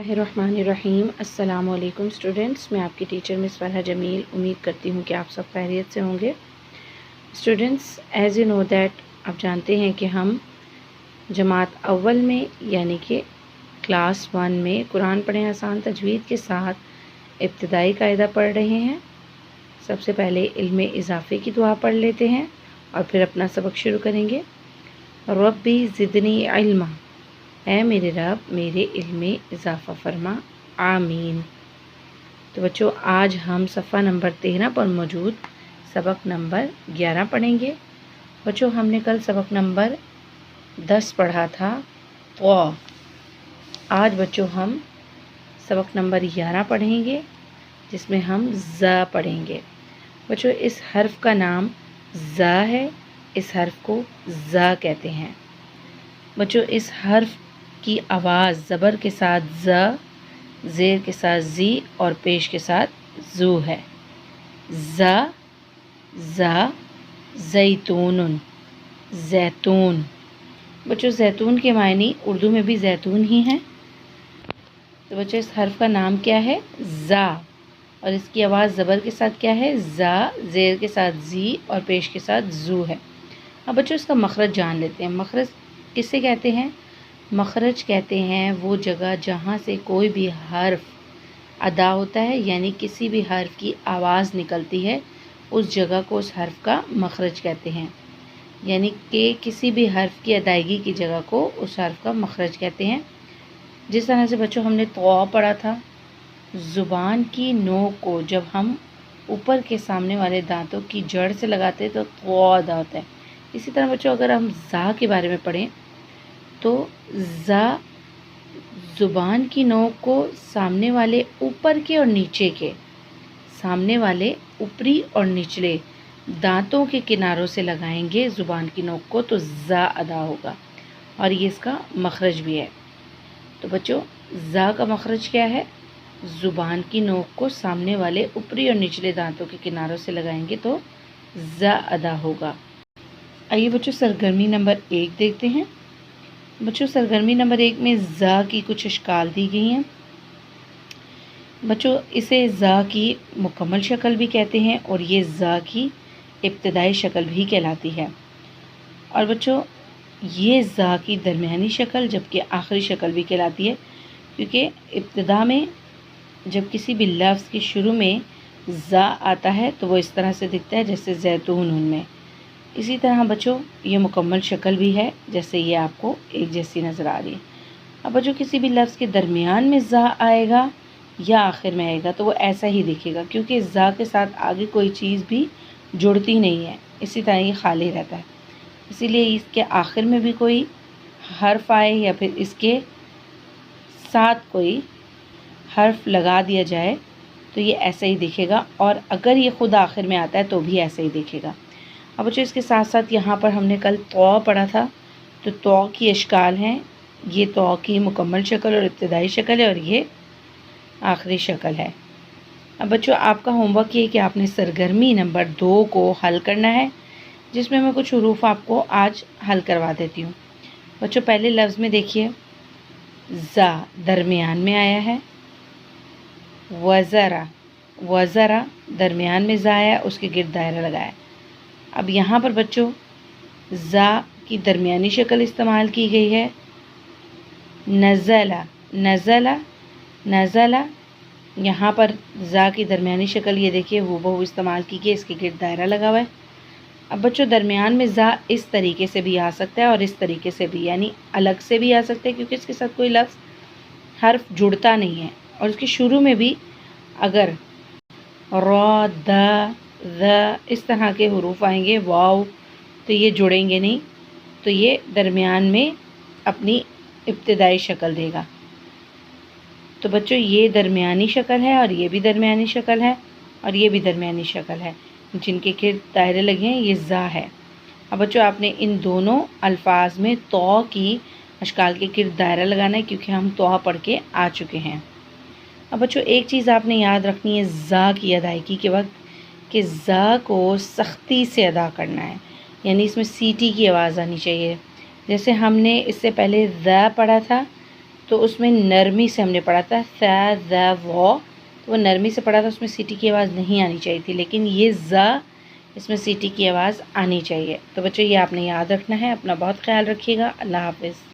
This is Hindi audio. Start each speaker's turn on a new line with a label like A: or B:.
A: बिस्मिल्लाहिर्रहमानिर्रहीम। अस्सलामुअलैकुम स्टूडेंट्स, मैं आपकी टीचर मिस फरहा जमील। उम्मीद करती हूँ कि आप सब खैरियत से होंगे। Students, as you know that, आप जानते हैं कि हम जमात अव्वल में यानी कि क्लास 1 में कुरान पढ़ें आसान तजवीद के साथ इब्तिदाई कायदा पढ़ रहे हैं। सबसे पहले इल्म इजाफ़े की दुआ पढ़ लेते हैं और फिर अपना सबक शुरू करेंगे। रब्बी ज़िदनी इल्मा, ऐ मेरे रब मेरे इल्म में इजाफ़ा फरमा, आमीन। तो बच्चों, आज हम सफ़ा नंबर 13 पर मौजूद सबक नंबर 11 पढ़ेंगे। बच्चों, हमने कल सबक नंबर 10 पढ़ा था तो आज बच्चों हम सबक नंबर 11 पढ़ेंगे, जिसमें हम ज़ पढ़ेंगे। बच्चों, इस हर्फ का नाम ज़ है। इस हर्फ को ज़ कहते हैं। बच्चों, इस हर्फ की आवाज़ ज़बर के साथ ज़, ज़ेर के साथ ज़ी और पेश के साथ ज़ू है। ज़, ज़ा, ज़ैतून, जैतून। बच्चों, जैतून के मायने उर्दू में भी जैतून ही हैं। तो बच्चों, इस हर्फ का नाम क्या है? ज़ा। और इसकी आवाज़ ज़बर के साथ क्या है? ज़ा, ज़ेर के साथ ज़ी और पेश के साथ ज़ू है। अब बच्चों, इसका मखरज जान लेते हैं। मखरज किसे कहते हैं? मखरज कहते हैं वो जगह जहाँ से कोई भी हर्फ अदा होता है, यानी किसी भी हर्फ की आवाज़ निकलती है, उस जगह को उस हर्फ का मखरज कहते हैं। यानी कि किसी भी हर्फ की अदायगी की जगह को उस हर्फ का मखरज कहते हैं। जिस तरह से बच्चों हमने तो पढ़ा था, ज़ुबान की नोक को जब हम ऊपर के सामने वाले दांतों की जड़ से लगाते हैं तो अदा होता है। इसी तरह बच्चों, अगर हम ज़ा के बारे में पढ़ें तो ज़ा ज़ुबान की नोक को सामने वाले ऊपर के और नीचे के, सामने वाले ऊपरी और निचले दांतों के किनारों से लगाएंगे ज़ुबान की नोक को, तो ज़ा अदा होगा और ये इसका मखरज भी है। तो बच्चों, ज़ा का मखरज क्या है? ज़ुबान की नोक को सामने वाले ऊपरी और निचले दांतों के किनारों से लगाएंगे तो ज़ा अदा होगा। आइए बच्चों, सरगर्मी नंबर 1 देखते हैं। बच्चों, सरगर्मी नंबर 1 में ज़ा की कुछ अशकाल दी गई हैं। बच्चों, इसे ज़ा की मुकम्मल शक्ल भी कहते हैं और ये ज़ा की इब्तिदाई शक्ल भी कहलाती है। और बच्चों, ये ज़ा की दरमियानी शक्ल जबकि आखिरी शक्ल भी कहलाती है, क्योंकि इब्तिदा में जब किसी भी लफ्ज़ के शुरू में ज़ा आता है तो वो इस तरह से दिखता है जैसे जैतून उनमें। इसी तरह बच्चों, ये मुकम्मल शक्ल भी है, जैसे ये आपको एक जैसी नज़र आ रही है। अब बच्चों, किसी भी लफ्ज़ के दरमियान में ज़ा आएगा या आखिर में आएगा तो वो ऐसा ही दिखेगा, क्योंकि ज़ा के साथ आगे कोई चीज़ भी जुड़ती नहीं है, इसी तरह ये खाली रहता है। इसीलिए इसके आखिर में भी कोई हर्फ आए या फिर इसके साथ कोई हर्फ लगा दिया जाए तो ये ऐसा ही दिखेगा, और अगर ये ख़ुद आखिर में आता है तो भी ऐसा ही दिखेगा। अब बच्चों, इसके साथ साथ यहाँ पर हमने कल तो पढ़ा था, तो तो की अशकाल हैं। ये तो की मुकम्मल शक्ल और इब्तिदाई शक्ल है और ये आखिरी शक्ल है। अब बच्चों, आपका होमवर्क ये है कि आपने सरगर्मी नंबर 2 को हल करना है, जिसमें मैं कुछ हुरूफ आपको आज हल करवा देती हूँ। बच्चों, पहले लफ्ज़ में देखिए, ज़ा दरमियान में आया है। वज़रा, वज़रा दरमियान में ज़ा आया, उसके गिर्द दायरा लगाया। अब यहाँ पर बच्चों ज़ा की दरमियानी शक्ल इस्तेमाल की गई है। नज़ला, नज़ला, नज़ला, यहाँ पर ज़ा की दरमियानी शक्ल ये देखिए हूबहू इस्तेमाल की गई, इसके गिर्द दायरा लगा हुआ है। अब बच्चों, दरमियान में ज़ा इस तरीके से भी आ सकता है और इस तरीके से भी, यानी अलग से भी आ सकता है, क्योंकि इसके साथ कोई लफ्ज़ हर्फ जुड़ता नहीं है। और इसके शुरू में भी अगर रॉ, द, ज़ इस तरह के हुरूफ आएंगे, वाव, तो ये जुड़ेंगे नहीं, तो ये दरमियान में अपनी इब्तिदाई शक्ल देगा। तो बच्चों, ये दरमियानी शक्ल है और ये भी दरमियानी शक्ल है और ये भी दरमियानी शक्ल है, जिनके गिर्द दायरे लगे हैं, ये ज़ा है। अब बच्चों, आपने इन दोनों अल्फाज में तो की अशकाल के गिर्द दायरा लगाना है, क्योंकि हम तो पढ़ के आ चुके हैं। अब बच्चों, एक चीज़ आपने याद रखनी है ज़ा की अदायगी के वक्त, कि ज़ा को सख्ती से अदा करना है, यानी इसमें सीटी की आवाज़ आनी चाहिए। जैसे हमने इससे पहले ज़ पढ़ा था तो उसमें नरमी से हमने पढ़ा था सा ज़ वो, तो वो नरमी से पढ़ा था, उसमें सीटी की आवाज़ नहीं आनी चाहिए थी, लेकिन ये ज़, इसमें सीटी की आवाज़ आनी चाहिए। तो बच्चों ये आपने याद रखना है। अपना बहुत ख्याल रखिएगा। अल्लाह हाफ़िज़।